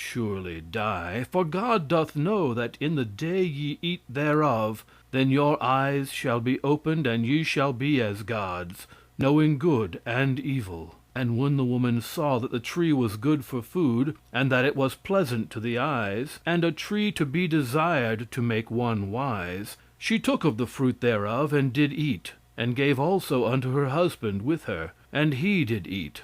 surely die, for God doth know that in the day ye eat thereof, then your eyes shall be opened, and ye shall be as gods, knowing good and evil. And when the woman saw that the tree was good for food, and that it was pleasant to the eyes, and a tree to be desired to make one wise, she took of the fruit thereof, and did eat, and gave also unto her husband with her, and he did eat.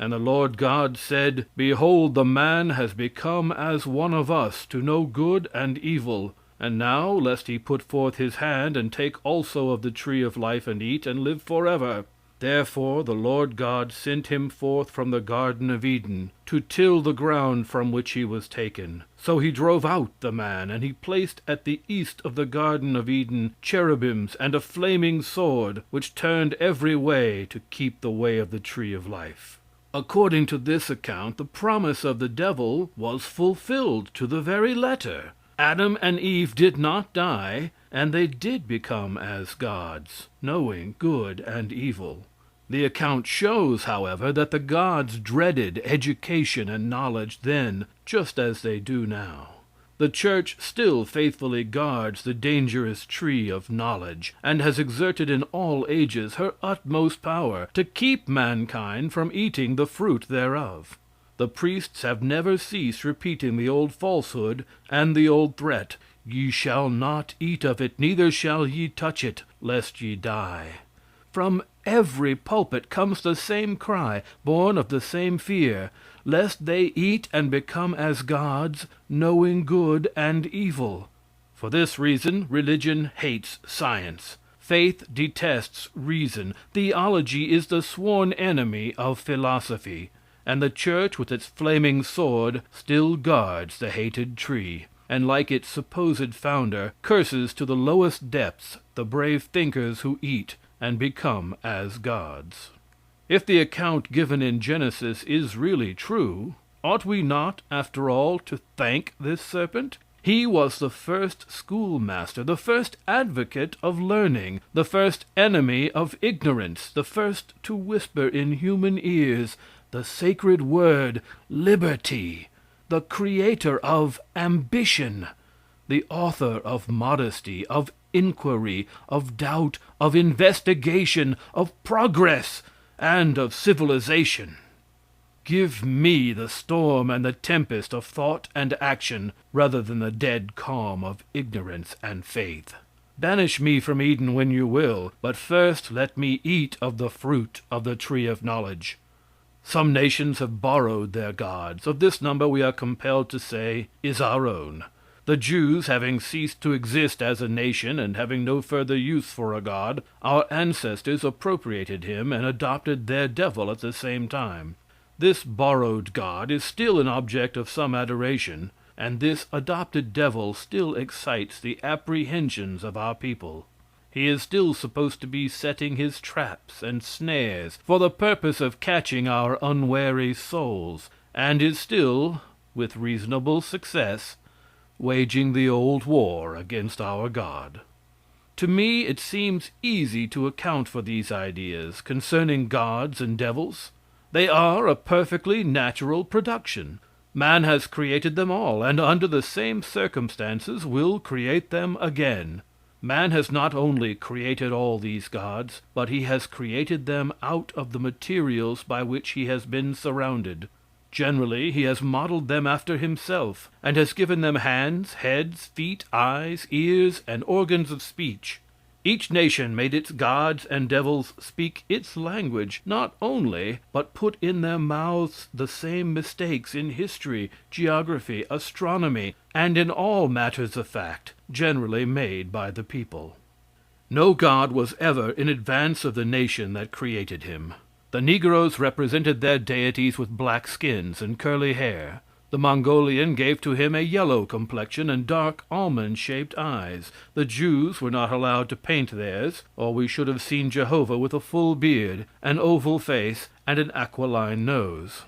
And the Lord God said, Behold, the man has become as one of us, to know good and evil. And now, lest he put forth his hand, and take also of the tree of life, and eat, and live forever. Therefore the Lord God sent him forth from the Garden of Eden, to till the ground from which he was taken. So he drove out the man, and he placed at the east of the Garden of Eden cherubims, and a flaming sword, which turned every way to keep the way of the tree of life. According to this account, the promise of the devil was fulfilled to the very letter. Adam and Eve did not die, and they did become as gods, knowing good and evil. The account shows, however, that the gods dreaded education and knowledge then, just as they do now. The church still faithfully guards the dangerous tree of knowledge, and has exerted in all ages her utmost power to keep mankind from eating the fruit thereof. The priests have never ceased repeating the old falsehood and the old threat, Ye shall not eat of it, neither shall ye touch it, lest ye die. From every pulpit comes the same cry, born of the same fear, lest they eat and become as gods, knowing good and evil. For this reason, religion hates science. Faith detests reason. Theology is the sworn enemy of philosophy. And the church, with its flaming sword, still guards the hated tree, and, like its supposed founder, curses to the lowest depths the brave thinkers who eat and become as gods. If the account given in Genesis is really true, ought we not, after all, to thank this serpent? He was the first schoolmaster, the first advocate of learning, the first enemy of ignorance, the first to whisper in human ears the sacred word liberty, the creator of ambition, the author of modesty, of inquiry, of doubt, of investigation, of progress, and of civilization. Give me the storm and the tempest of thought and action, rather than the dead calm of ignorance and faith. Banish me from Eden when you will, but first let me eat of the fruit of the tree of knowledge. Some nations have borrowed their gods. Of this number we are compelled to say is our own. The Jews having ceased to exist as a nation, and having no further use for a god, our ancestors appropriated him and adopted their devil at the same time. This borrowed god is still an object of some adoration, and this adopted devil still excites the apprehensions of our people. He is still supposed to be setting his traps and snares for the purpose of catching our unwary souls, and is still, with reasonable success, waging the old war against our God. To me it seems easy to account for these ideas concerning gods and devils. They are a perfectly natural production. Man has created them all, and under the same circumstances will create them again. Man has not only created all these gods, but he has created them out of the materials by which he has been surrounded. Generally, he has modeled them after himself, and has given them hands, heads, feet, eyes, ears, and organs of speech. Each nation made its gods and devils speak its language, not only, but put in their mouths the same mistakes in history, geography, astronomy, and in all matters of fact, generally made by the people. No god was ever in advance of the nation that created him. The Negroes represented their deities with black skins and curly hair. The Mongolian gave to him a yellow complexion and dark almond-shaped eyes. The Jews were not allowed to paint theirs, or we should have seen Jehovah with a full beard, an oval face, and an aquiline nose.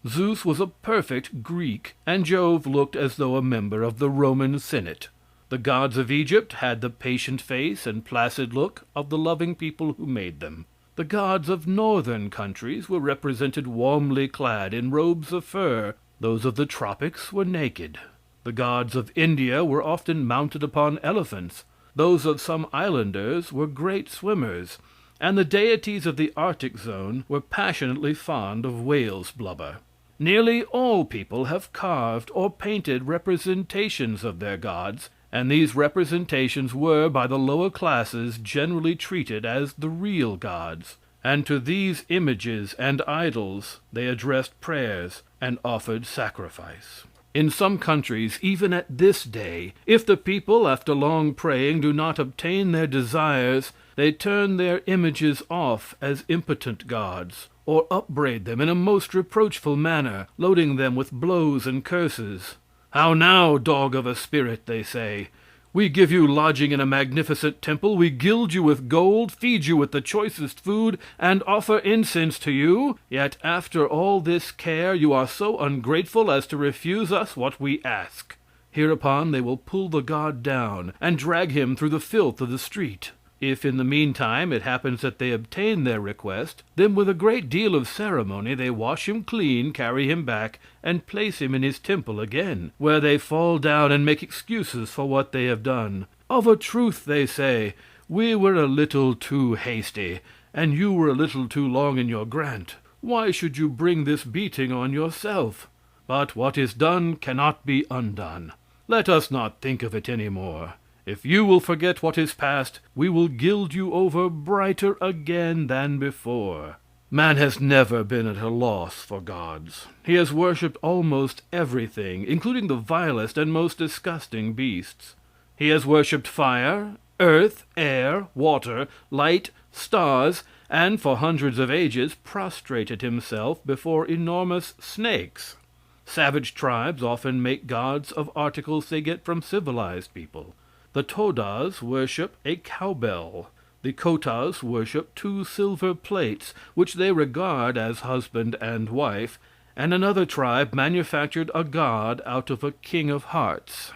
Zeus was a perfect Greek, and Jove looked as though a member of the Roman Senate. The gods of Egypt had the patient face and placid look of the loving people who made them. The gods of northern countries were represented warmly clad in robes of fur. Those of the tropics were naked. The gods of India were often mounted upon elephants. Those of some islanders were great swimmers, and the deities of the Arctic zone were passionately fond of whale's blubber. Nearly all people have carved or painted representations of their gods, and these representations were by the lower classes generally treated as the real gods, and to these images and idols they addressed prayers and offered sacrifice. In some countries, even at this day, if the people, after long praying, do not obtain their desires, they turn their images off as impotent gods, or upbraid them in a most reproachful manner, loading them with blows and curses. "How now, dog of a spirit," they say. "We give you lodging in a magnificent temple, we gild you with gold, feed you with the choicest food, and offer incense to you, yet after all this care you are so ungrateful as to refuse us what we ask." Hereupon they will pull the god down and drag him through the filth of the street. If in the meantime it happens that they obtain their request, then with a great deal of ceremony they wash him clean, carry him back, and place him in his temple again, where they fall down and make excuses for what they have done. "Of a truth," they say, "we were a little too hasty, and you were a little too long in your grant. Why should you bring this beating on yourself? But what is done cannot be undone. Let us not think of it any more. If you will forget what is past, we will gild you over brighter again than before." Man has never been at a loss for gods. He has worshiped almost everything, including the vilest and most disgusting beasts. He has worshiped fire, earth, air, water, light, stars, and for hundreds of ages prostrated himself before enormous snakes. Savage tribes often make gods of articles they get from civilized people. The Todas worship a cowbell. The Kotas worship 2 silver plates, which they regard as husband and wife, and another tribe manufactured a god out of a king of hearts.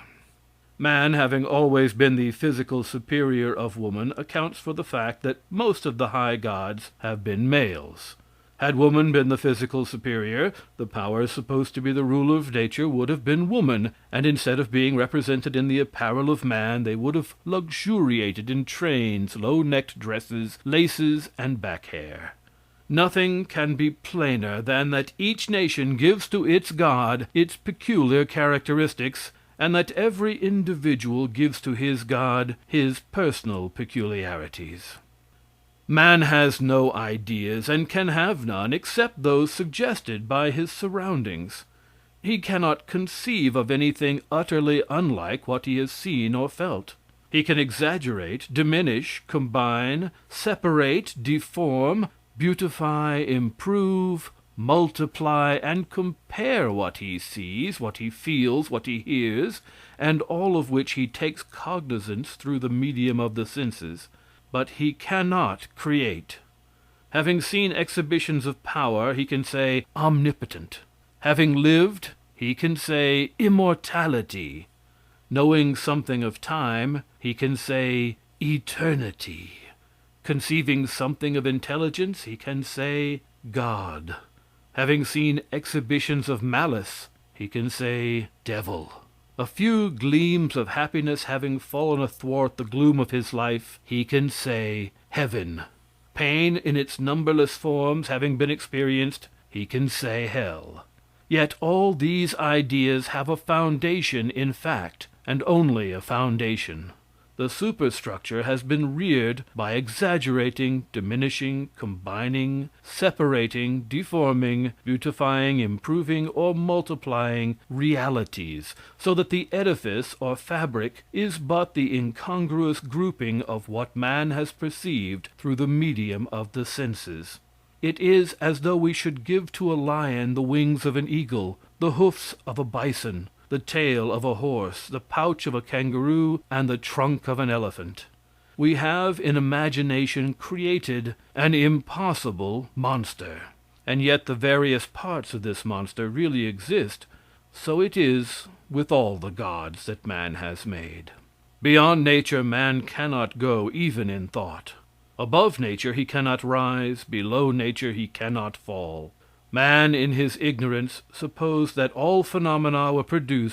Man, having always been the physical superior of woman, accounts for the fact that most of the high gods have been males. Had woman been the physical superior, the powers supposed to be the ruler of nature would have been woman, and instead of being represented in the apparel of man, they would have luxuriated in trains, low-necked dresses, laces, and back hair. Nothing can be plainer than that each nation gives to its god its peculiar characteristics, and that every individual gives to his god his personal peculiarities. Man has no ideas, and can have none, except those suggested by his surroundings. He cannot conceive of anything utterly unlike what he has seen or felt. He can exaggerate, diminish, combine, separate, deform, beautify, improve, multiply, and compare what he sees, what he feels, what he hears, and all of which he takes cognizance through the medium of the senses. But he cannot create. Having seen exhibitions of power, he can say omnipotent. Having lived, he can say immortality. Knowing something of time, he can say eternity. Conceiving something of intelligence, he can say God. Having seen exhibitions of malice, he can say devil. A few gleams of happiness having fallen athwart the gloom of his life, he can say heaven. Pain in its numberless forms having been experienced, he can say hell. Yet all these ideas have a foundation in fact, and only a foundation. The superstructure has been reared by exaggerating, diminishing, combining, separating, deforming, beautifying, improving, or multiplying realities, so that the edifice or fabric is but the incongruous grouping of what man has perceived through the medium of the senses. It is as though we should give to a lion the wings of an eagle, the hoofs of a bison, the tail of a horse, the pouch of a kangaroo, and the trunk of an elephant. We have in imagination created an impossible monster, and yet the various parts of this monster really exist. So it is with all the gods that man has made. Beyond nature man cannot go, even in thought. Above nature he cannot rise, below nature he cannot fall. Man, in his ignorance, supposed that all phenomena were produced